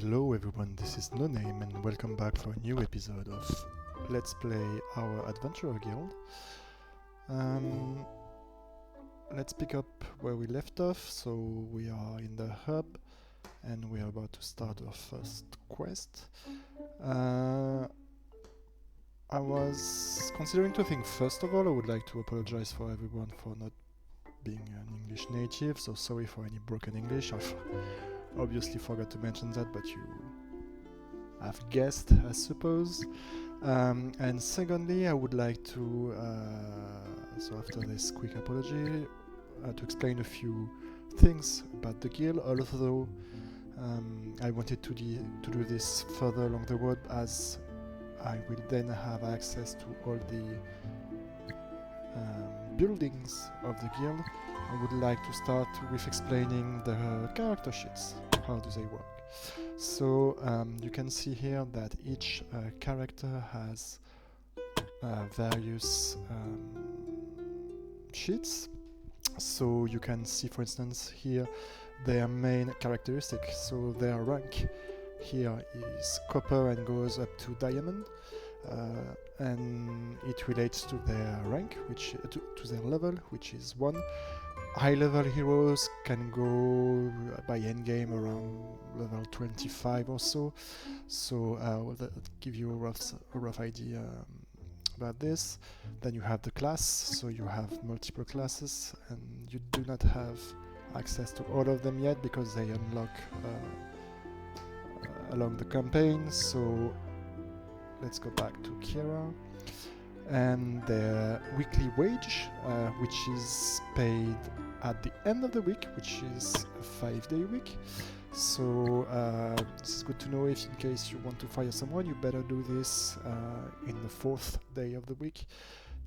Hello everyone, this is NoName and welcome back for a new episode of Let's Play our Adventurer Guild. Let's pick up where we left off. So we are in the hub and we are about to start our first quest. I was considering two things. First of all, I would like to apologize for everyone for not being an English native, so sorry for any broken English. I've obviously forgot to mention that, but you have guessed, I suppose. And secondly, I would like to, so after this quick apology, to explain a few things about the guild, although I wanted to do this further along the road, as I will then have access to all the buildings of the guild. I would like to start with explaining the character sheets. How do they work? So you can see here that each character has various sheets. So you can see, for instance, here their main characteristic. So their rank here is copper and goes up to diamond. And it relates to their rank, which to their level, which is 1. High-level heroes can go by endgame around level 25 or so. So that give you a rough idea about this. Then you have the class, so you have multiple classes, and you do not have access to all of them yet because they unlock along the campaign. So let's go back to Kira. And their weekly wage, which is paid at the end of the week, which is a 5-day week. So this is good to know. If in case you want to fire someone, you better do this in the 4th day of the week,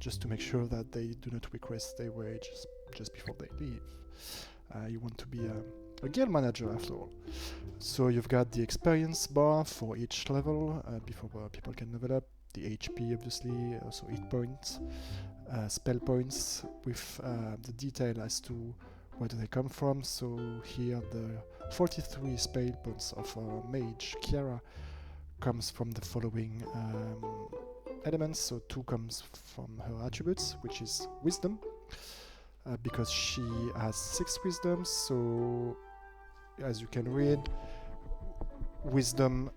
just to make sure that they do not request their wage just before they leave. You want to be a guild manager after all. So you've got the experience bar for each level before people can level up. The HP, obviously, also hit points, spell points, with the detail as to where do they come from. So here the 43 spell points of mage Kiara comes from the following elements. So 2 comes from her attributes, which is wisdom, because she has 6 wisdoms. So as you can read, wisdom,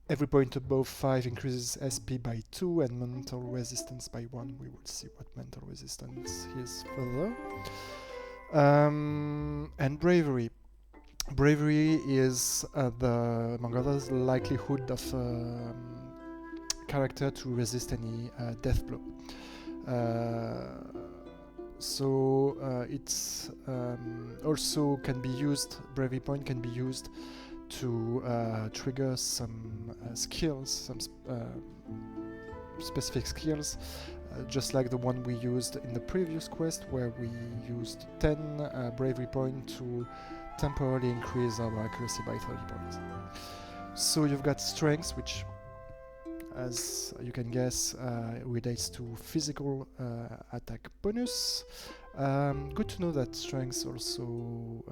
every point above 5 increases SP by 2 and mental resistance by 1. We will see what mental resistance is further. And bravery. Bravery is among others, likelihood of character to resist any death blow. So it's also can be used. Bravery point can be used to trigger some skills, some specific skills, just like the one we used in the previous quest, where we used 10 bravery points to temporarily increase our accuracy by 30 points. So you've got strength, which, as you can guess, relates to physical attack bonus. Good to know that strength also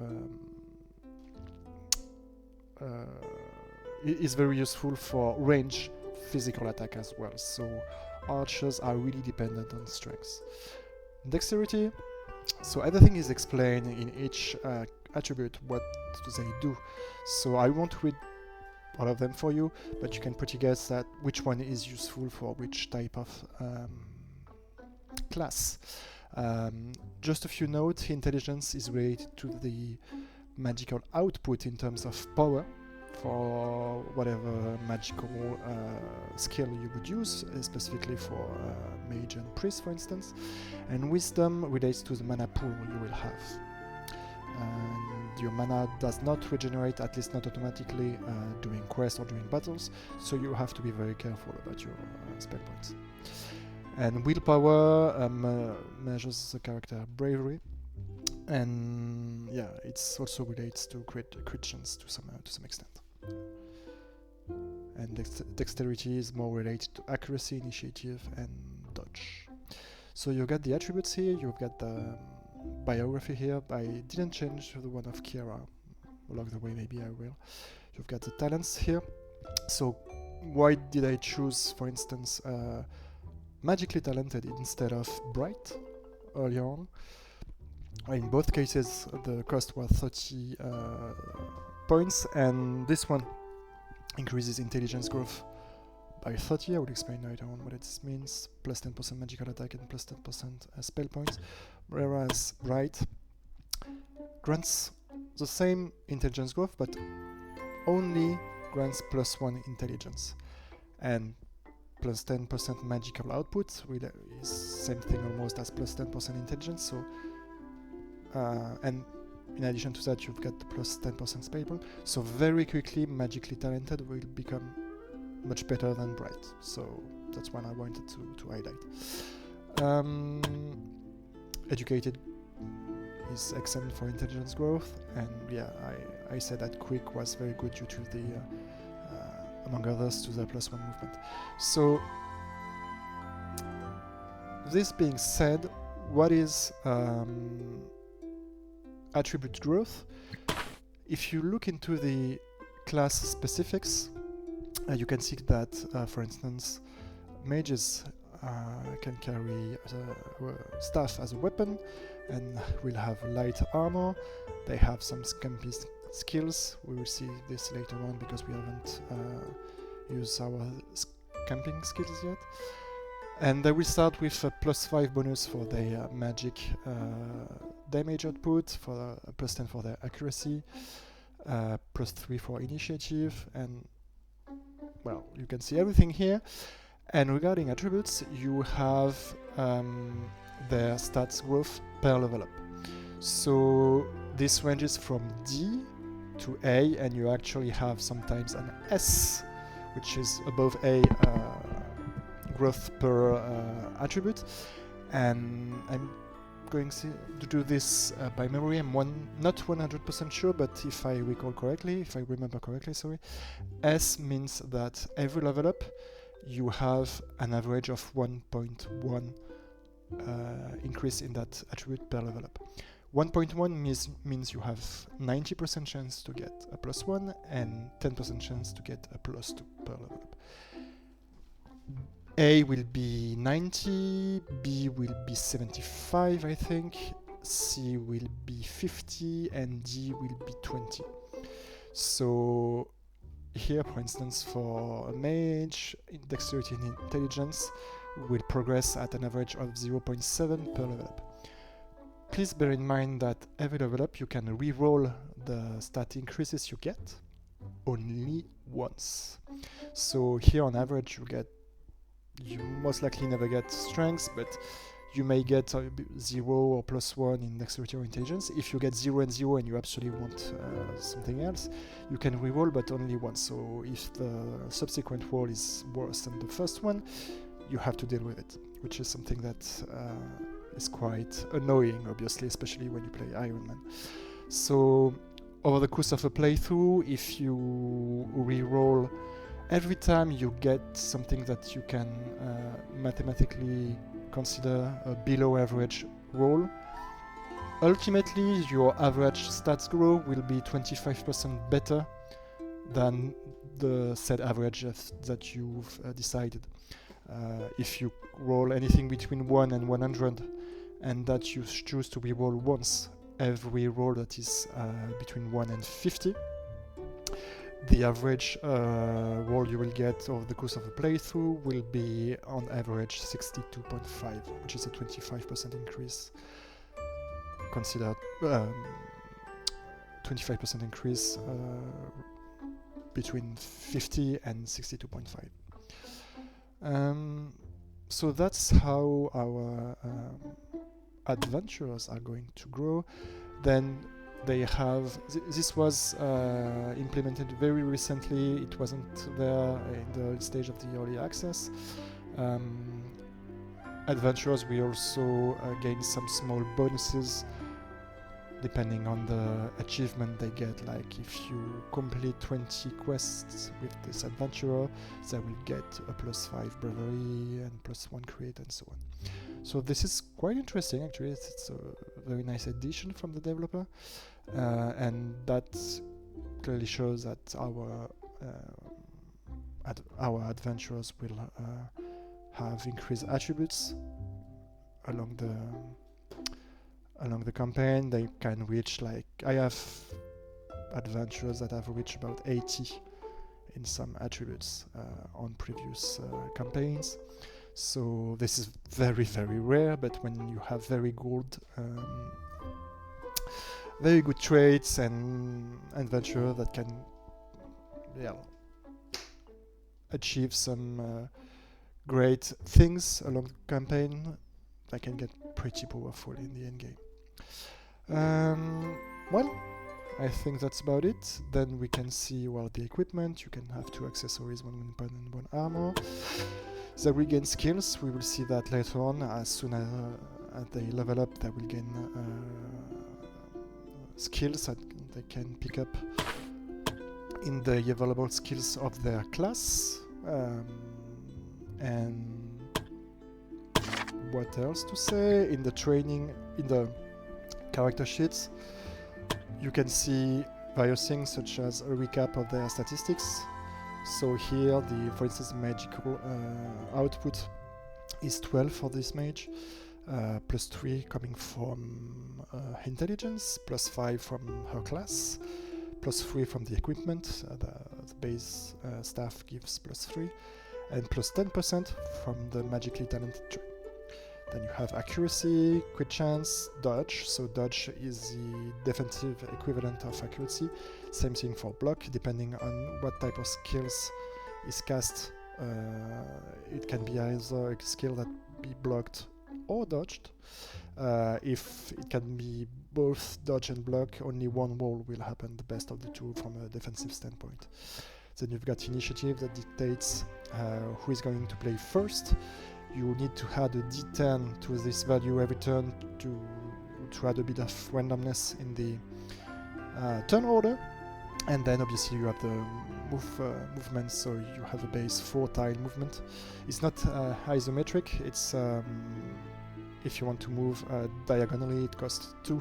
is very useful for range physical attack as well. So archers are really dependent on strength. Dexterity. So everything is explained in each attribute. What do they do? So I won't read all of them for you, but you can pretty guess that which one is useful for which type of class. Just a few notes. Intelligence is related to the magical output in terms of power for whatever magical skill you would use, specifically for mage and priest, for instance. And wisdom relates to the mana pool you will have. And your mana does not regenerate, at least not automatically, during quests or during battles, so you have to be very careful about your spell points. And willpower measures the character bravery. And yeah, it also relates to crit chance to some extent. And dexterity is more related to accuracy, initiative, and dodge. So you got the attributes here. You've got the biography here. I didn't change the one of Kira. along the way. Maybe I will. You've got the talents here. So why did I choose, for instance, magically talented instead of bright earlier on? In both cases, the cost was 30 points, and this one increases intelligence growth by 30. I will explain later on what it means. Plus 10% magical attack and plus 10% spell points. Whereas bright grants the same intelligence growth, but only grants plus 1 intelligence. And plus 10% magical output is same thing almost as plus 10% intelligence. So and in addition to that, you've got the plus 10% spell point. So very quickly, magically talented will become much better than bright. So that's one I wanted to highlight. Educated is excellent for intelligence growth, and yeah, I said that quick was very good due to the among others to the plus 1 movement. So this being said, what is attribute growth? If you look into the class specifics, you can see that, for instance, mages can carry staff as a weapon and will have light armor. They have some scampy skills. We will see this later on because we haven't used our scamping skills yet. And they will start with a plus 5 bonus for their magic damage output, for plus 10 for their accuracy, plus 3 for initiative, and well, you can see everything here. And regarding attributes, you have their stats growth per level up. So this ranges from D to A, and you actually have sometimes an S, which is above A growth per attribute. And I'm going to do this by memory. I'm not 100% sure, but if I recall correctly, if I remember correctly, sorry, S means that every level up you have an average of 1.1 increase in that attribute per level up. 1.1 means you have 90% chance to get a plus 1 and 10% chance to get a plus 2 per level up. A will be 90, B will be 75, I think, C will be 50, and D will be 20. So here, for instance, for a mage, dexterity and intelligence will progress at an average of 0.7 per level up. Please bear in mind that every level up you can re-roll the stat increases you get only once. So here on average you most likely never get strength, but you may get 0 or plus 1 in dexterity or intelligence. If you get 0 and 0 and you absolutely want something else, you can re-roll, but only once. So if the subsequent roll is worse than the first one, you have to deal with it, which is something that is quite annoying, obviously, especially when you play Ironman. So over the course of a playthrough, if you re-roll every time you get something that you can mathematically consider a below average roll, ultimately your average stats growth will be 25% better than the set average that you've decided. If you roll anything between 1 and 100 and that you choose to re-roll once every roll that is between 1 and 50, the average roll you will get over the course of a playthrough will be on average 62.5, which is a 25% increase. Considered 25% increase between 50 and 62.5. So that's how our adventurers are going to grow. Then they have this was implemented very recently. It wasn't there in the early stage of the early access. Adventurers will also gain some small bonuses depending on the achievement they get. Like if you complete 20 quests with this adventurer, they will get a +5 bravery and +1 crit and so on. So this is quite interesting actually. It's a very nice addition from the developer, and that clearly shows that our adventurers will have increased attributes along the campaign. They can reach, like, I have adventurers that have reached about 80 in some attributes on previous campaigns. So this is very, very rare, but when you have very good traits and adventurer that can achieve some great things along the campaign, they can get pretty powerful in the end game. Well, I think that's about it. Then we can see, well, the equipment. You can have 2 accessories, 1 weapon and 1 armor. They will gain skills. We will see that later on. As soon as they level up, they will gain skills that they can pick up in the available skills of their class. And what else to say? In the training, in the character sheets, you can see various things such as a recap of their statistics. So here, for instance, magical output is 12 for this mage, plus 3 coming from intelligence, plus 5 from her class, plus 3 from the equipment. The base staff gives plus 3, and plus 10% from the magically talented trait. Then you have accuracy, crit chance, dodge. So dodge is the defensive equivalent of accuracy. Same thing for block, depending on what type of skills is cast. It can be either a skill that be blocked or dodged. If it can be both dodge and block, only one roll will happen, the best of the two from a defensive standpoint. Then you've got initiative that dictates who is going to play first. You need to add a d10 to this value every turn to add a bit of randomness in the turn order. And then obviously you have the movement, so you have a base 4-tile movement. It's not isometric, it's if you want to move diagonally, it costs 2.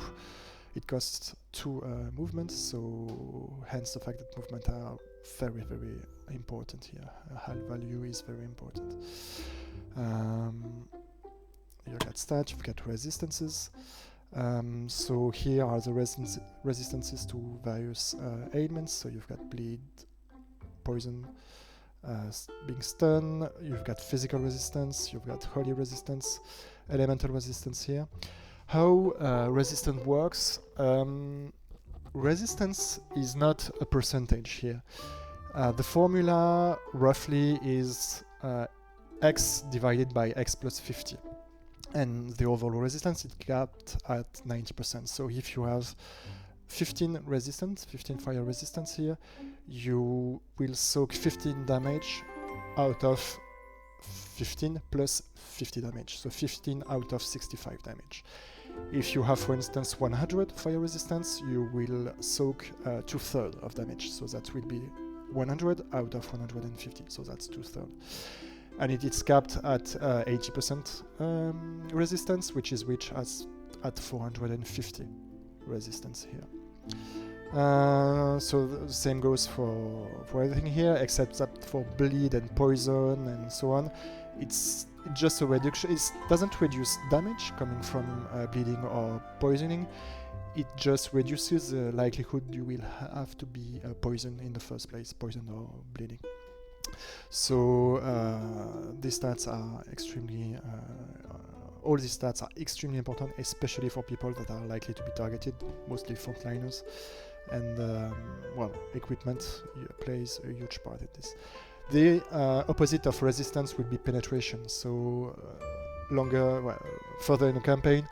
It costs 2 movements, so hence the fact that movement are very, very important here. High value is very important. You've got stats, you've got resistances. So here are the resistances to various ailments. So you've got bleed, poison, being stunned. You've got physical resistance. You've got holy resistance, elemental resistance here. How resistance works? Resistance is not a percentage here. The formula roughly is x divided by x plus 50. And the overall resistance is capped at 90%. So if you have 15 fire resistance here, you will soak 15 damage out of 15 plus 50 damage. So 15 out of 65 damage. If you have, for instance, 100 fire resistance, you will soak 2/3 of damage. So that will be 100 out of 150. So that's 2/3. And it is capped at 80% resistance, which is reached at 450 resistance here. So the same goes for everything here, except that for bleed and poison and so on, it's just a reduction. It doesn't reduce damage coming from bleeding or poisoning. It just reduces the likelihood you will have to be poisoned in the first place, poisoned or bleeding. So these stats are extremely, all these stats are extremely important, especially for people that are likely to be targeted, mostly frontliners. And well, equipment plays a huge part in this. The opposite of resistance will be penetration. So further in the campaign,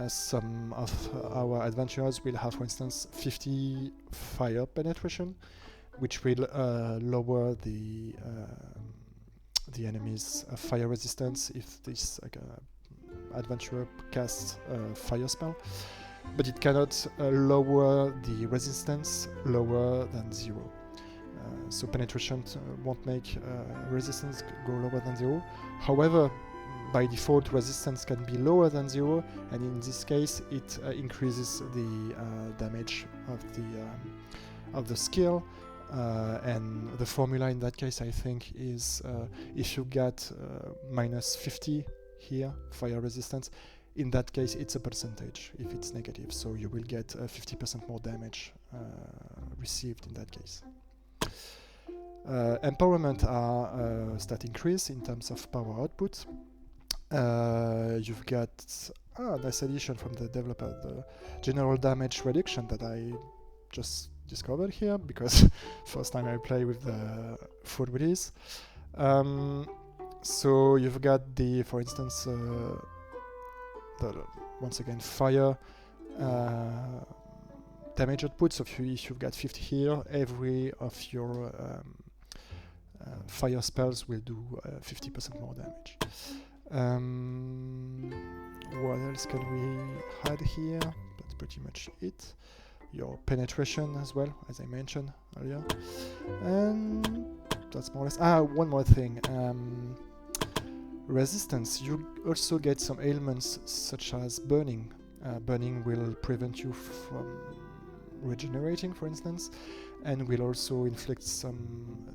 some of our adventurers will have, for instance, 50 fire penetration, which will lower the enemy's fire resistance if this adventurer casts a fire spell, but it cannot lower the resistance lower than 0. So penetration won't make resistance go lower than 0. However, by default, resistance can be lower than 0, and in this case, it increases the damage of the skill. And the formula in that case, I think, is if you get minus 50 here, fire resistance, in that case it's a percentage if it's negative, so you will get 50% more damage received in that case. Empowerment are stat increase in terms of power output. You've got nice addition from the developer, the general damage reduction that I just discovered here because first time I play with the full release. So you've got the, for instance, once again fire damage output. So if you've got 50 here, every of your fire spells will do 50% more damage. What else can we add here? That's pretty much it. Your penetration as well, as I mentioned earlier. And that's more or less... one more thing. Resistance. You also get some ailments such as burning. Burning will prevent you from regenerating, for instance, and will also inflict some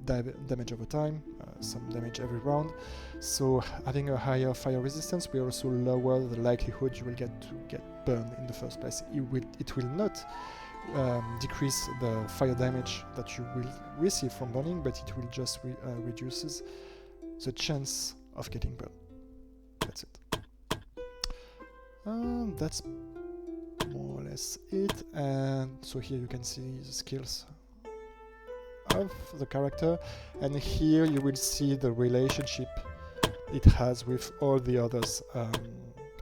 damage over time, some damage every round. So having a higher fire resistance will also lower the likelihood you will get burned in the first place. It will not decrease the fire damage that you will receive from burning, but it will just reduces the chance of getting burned. That's it. That's more or less it. And so here you can see the skills of the character, and here you will see the relationship it has with all the others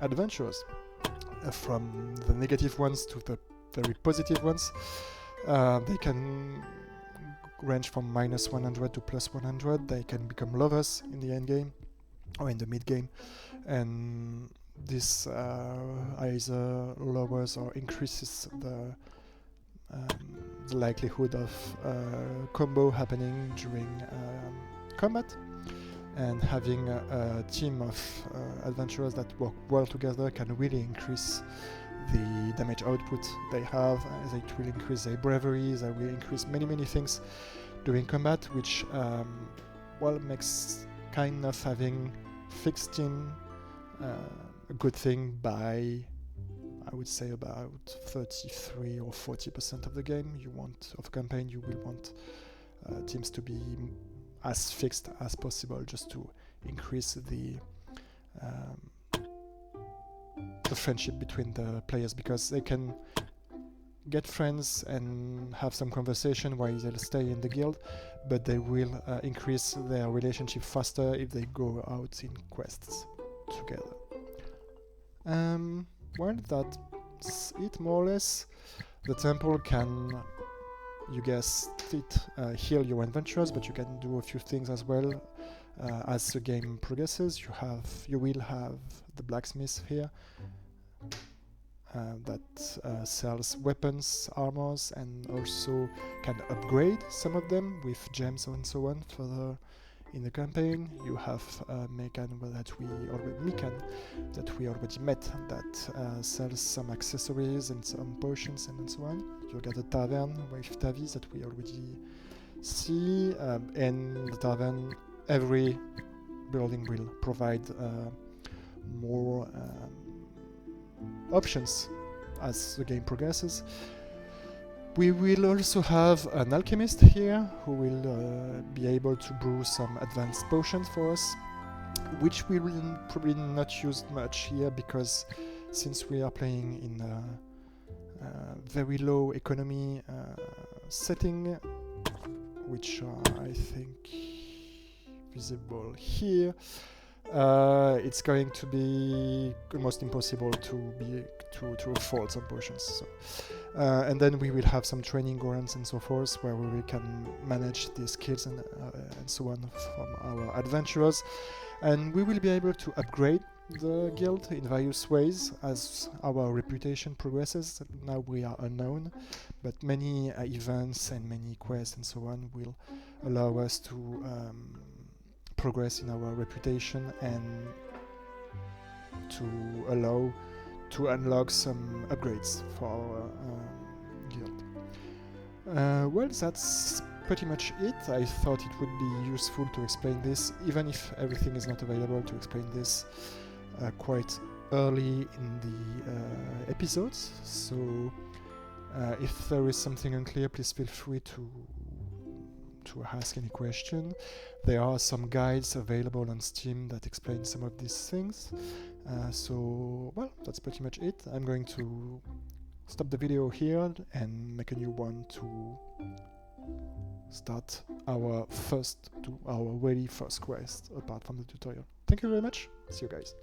adventurers, from the negative ones to the very positive ones. They can range from minus 100 to plus 100. They can become lovers in the end game or in the mid game, and this either lowers or increases the likelihood of combo happening during combat. And having a team of adventurers that work well together can really increase the damage output they have. It will increase their bravery, they will increase many things during combat, which makes kind of having fixed team a good thing by, I would say, about 33 or 40% of the game. Of campaign, you will want teams to be as fixed as possible, just to increase the friendship between the players, because they can get friends and have some conversation while they'll stay in the guild, but they will increase their relationship faster if they go out in quests together. Well, that's it more or less. The temple can, you guessed it, heal your adventurers, but you can do a few things as well. As the game progresses, you will have the blacksmith here that sells weapons, armors, and also can upgrade some of them with gems and so on further in the campaign. You have Mekan that we already met, that sells some accessories and some potions and so on. You got the tavern with Tavis that we already see, and the tavern, every building will provide more options as the game progresses. We will also have an alchemist here who will be able to brew some advanced potions for us, which we will probably not use much here, because since we are playing in a very low economy setting, which are, I think, visible here, it's going to be almost impossible to afford some potions. So, and then we will have some training grounds and so forth, where we can manage the skills and so on from our adventurers, and we will be able to upgrade the guild in various ways as our reputation progresses. Now we are unknown, but many events and many quests and so on will allow us to progress in our reputation and to unlock some upgrades for our guild. Well, that's pretty much it. I thought it would be useful to explain this, even if everything is not available, to explain this quite early in the episodes. So if there is something unclear, please feel free to ask any question. There are some guides available on Steam that explain some of these things. So, well, that's pretty much it. I'm going to stop the video here and make a new one to start our very first quest apart from the tutorial. Thank you very much. See you guys.